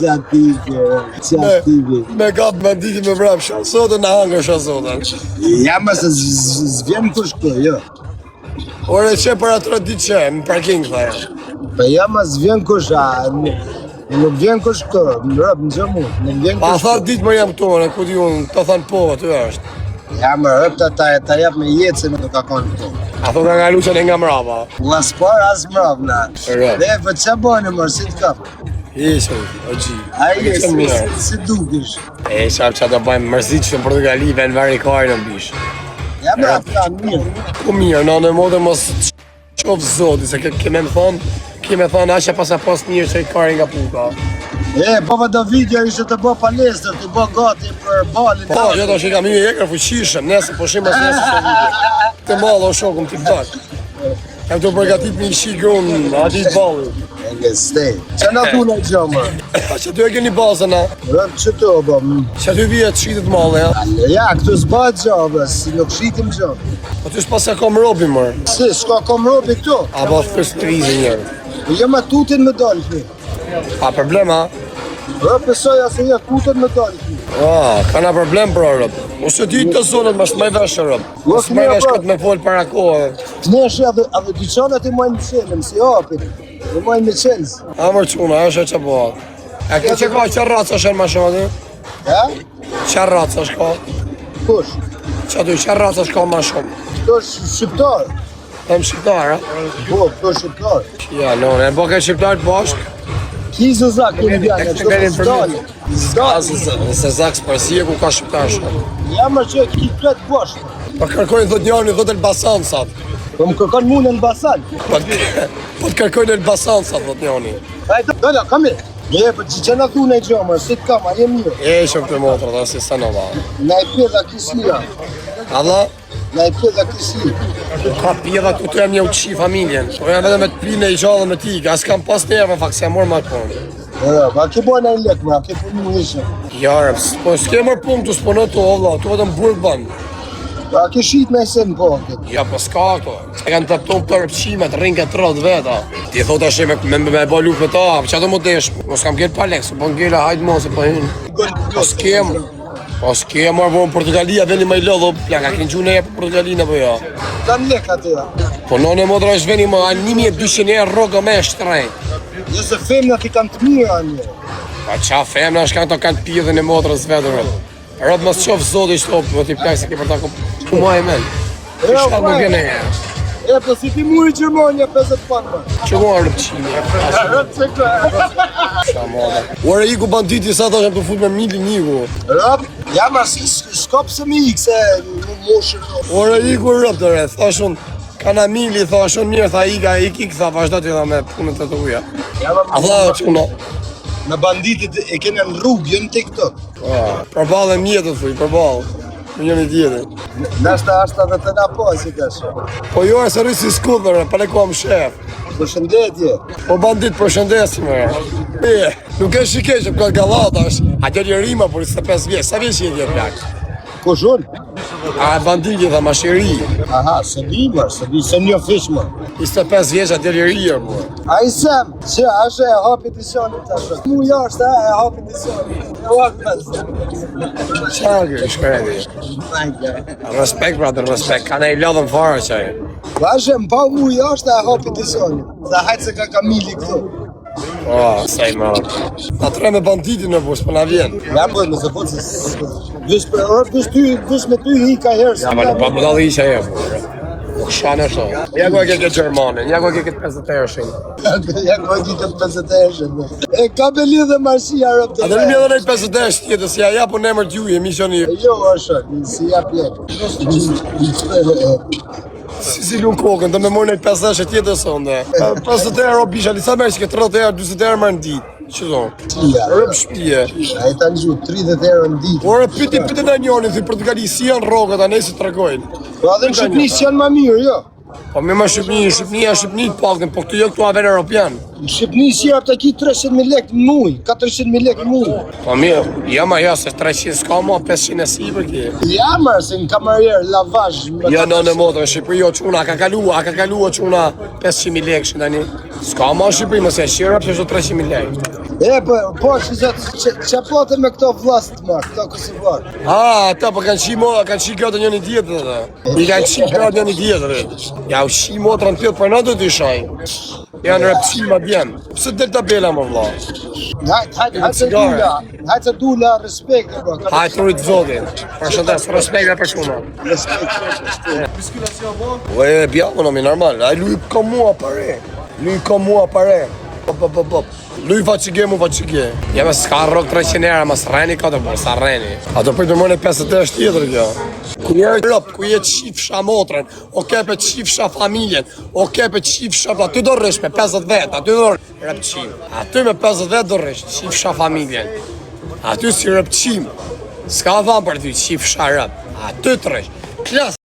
Qative. Me kap banditi me vrap shasotën, në hangër shasotën. Ja më se zvjen ku shkoj, jo. Ore që për atë ditë që, në parking, thaja. Po ja më zvjen ku nuk vjen ku shkoj, në rëpë në gjëmu, nuk vjen ku Pa shkoj. tha ditë më jam tonë, ku di unë, të thanë po, aty është. Ja më rëpë ta jap me jetë se nuk ka konë këto. A thon nga luqen e nga mrapa. U as par as mravna. Dhe për që bënë mërë, si t'kap? Ishe, o gji. Aje, si dukesh. E, shab që ato bëjmë mërzit që në Portugali, ven vari kajnë në bish. Ja më ata mirë. Ku mirë, në modë mos qofë zoti, se keme më thonë, ashe pas mirë që i kari nga puka. Bova do video ishte të bë palestër, të bë gati për balin. Po, që të shika mi e ekër fuqishëm, nesë po shimë asë nesë që video. Të malë o shokëm TikTok. Kam të përgatit me i shikun, atit balin. Stej. Që në du në gjëmë? Që ty e keni bazën, a? Rëmë që të bëm. Që ty vijet shqitit malë, ja? Ja, këtu s'bët gjëve, si nuk shqitim gjëve. Po ty s'pas e kom robi, mërë. Si, s'ka kom robi këtu? A ba fës krizi njërë. Jo ma tutin më dalë këmi. Pa problema? Rëmë pësoja se ja tutin më dalë këmi. Ka problem për rëmë. Ose ti të zonët më shmaj veshë rëmë. Më shmaj veshë këtë me folë para kohë. Neshe edhe dyqanët i mojnë më qelëm, si hapit. I mojnë më qelës. A mërë quna, është e që bëhat. E këtë që ka që raca është e ma shumë aty? Ja? Që raca është ka? Kush? Që aty, që raca është ka ma shumë? Këto është shqiptar. Të më shqiptar, a? Po, këto është shqiptar. Ja, no, e bo këtë shqiptar të bashkë. Kizu zak, kënë bjanë, këto është zdali. Nëse zakë s'përsi e ku ka shqiptar shumë. Ja më që ki kretë bashkë. Po kërkojnë dhët njërën, dhët Elbasan, satë. Po më kërkon mu në Elbasan. Po të kërkojnë Elbasan, satë, dhët njërën. Hajde, dole, kam e. Po që në thu në i gjëmë, si të kam, a jem mirë. E shumë të motrë, dhe si sa në va. Na i pjeda kisia. Adha? Na i pjeda kisia. Ka pjeda ku të jam një uqi familjen. Po jam edhe me të plinë e i gjallë me ti, as kam pas njerë, fakt se jam morë ma konë. Ma ke bojnë e lekë, ma ke punu ishë. Jarë, po s'ke mërë punë të s'ponë të ovla, tu vetëm burg banë. Ma ke shqit me se në po, këtë. Ja, po s'ka ako. E kanë të tonë për rëpqimet, rinë këtë rëdhë veta. Ti thot ashe me bo lukë me ta, që ato më desh, mos kam gjerë pa lekë, se po n'gjela hajtë mo, se po hinë. Po s'ke mërë po në Portugalia, veni ma i lodhë, plaka, kënë gjunë e për Portugalinë, po ja. Ta në lekë atë ja. Po në modra është veni më 1200 e rogë me shtrejnë. Nëse femnat i kanë të mirë anë. Pa qa femna është kanë të kanë pidhën e motrës vetër. Rëtë mësë qofë zoti shtopë, më t'i plakë se ke për ta ku ma e men. Shka nuk vjen e herë. Po si ti muri Gjermania 50 panë. Që mua rëpqimi. Rëtë se ka. Qa moda. Ure iku banditi sa ta shem të fut me milin iku. Rëtë, jam asë s'kop se mi ikë se në moshër. Ore iku rëpë të rreth, thashun. Kana mili, thashun mirë, tha ik, tha vazhda t'i dha me punët të të uja. A tha quna. Me banditit e kene në rrugë, jënë TikTok. Përbalë e mjetët thuj, përbalë. Më njën i tjetër. Nashta ashta dhe të na po, si ka shumë. Po jo e se rrisi skudhërë, pa le kom shef. Përshëndetje. Po bandit përshëndesim e. Nuk e shikesh që këtë galata është. A të lirima për 25 vjeç, sa vjeç i e djetë plak? Kush unë? A banditi dha mashiri. Aha, se se një fishmë. 25 vjeç a të lirija, po. A i sem, që ashe e hapi edicionit të ashtë. Mu jashtë e hapi edicionit. E wakmes. Qagë, shkredi. Respekt, brother, respekt. Ka ne i lodhën fara qaj. Ashe më pau mu jashtë e hapi edicionit. Sa hajtë se ka kamili këtu. Sej më. Ta tre me banditin në bush, për na vjen. Ja më nëse po që Vysh me ty hi ka herë. Ja, ma në pa më dalë isha e, po. Shanë është. Ja ku e ke këtë Gjermanin, ja ku e ke këtë 50 ershin. Ja ku e ke këtë 50 ershin. E ka be lidhe marsia rëpë të A të një edhe nejtë 50 ersh tjetë, si ja po në emër t'ju, jemi shoni. Jo, është, si ja pjekë. Si lu kokën, të me mërë nejtë 50 ersh tjetë sonde. 50 euro bisha, lisa mërë që ke 30 euro, 20 euro marë në ditë. Që zonë? Rëpë shpije. A e ta në gjutë, 30 euro në ditë. Ore, piti në njoni, thuj Portugali, si janë rogët, a ne si të regojnë. Po adhe në Shqipni si janë ma mirë, jo? Po me ma Shqipni të pakën, po këtu jo këtu aven Europian. Në Shqipni si jarë të ki 300.000 lek në muj, 400.000 lek në muj. Po mirë, ja se 300 s'ka ma, 500 e si për kje. Ja mërë, se në kamarjerë, lavaj. Ja në motë, në Shqipëri jo quna, a ka kalua quna 500.000 lek shë tani. S'ka ma Shqipëri, mëse shira për që 300.000 lej. E, po, që plote me këto vlasë të marë, këto Kosovar. Ata, po kanë qi gata njëni tjetër dhe. I kanë qi gata njëni tjetër. Ja, u qi motrën tjetër, për na do t'i shajnë. Janë rëpqima djenë. Pse del tabela, më vla? Hajtë dula, respekt, bro. Hajtë të rritë zotin. Përshëndes, respekt dhe për shkuna. Ue, bjallë, mi normal. Aj, luj ka mua pare. Luj faqige mu faqige. Jeme s'ka rrok 300 euro, mas reni ka të bërë, sa reni. Ato për të mëne 58 tjetër kjo. Ku je rëp, ku je qifsha motrën, o kepe qifsha familjen, o kepe qifsha, aty do rrish me 50 vet, aty do rëpqim. Aty me 50 vet do rrish, qifsha familjen. Aty si rëpqim. S'ka dhamë për ty, qifsha rëp. Aty të rrish. Klas.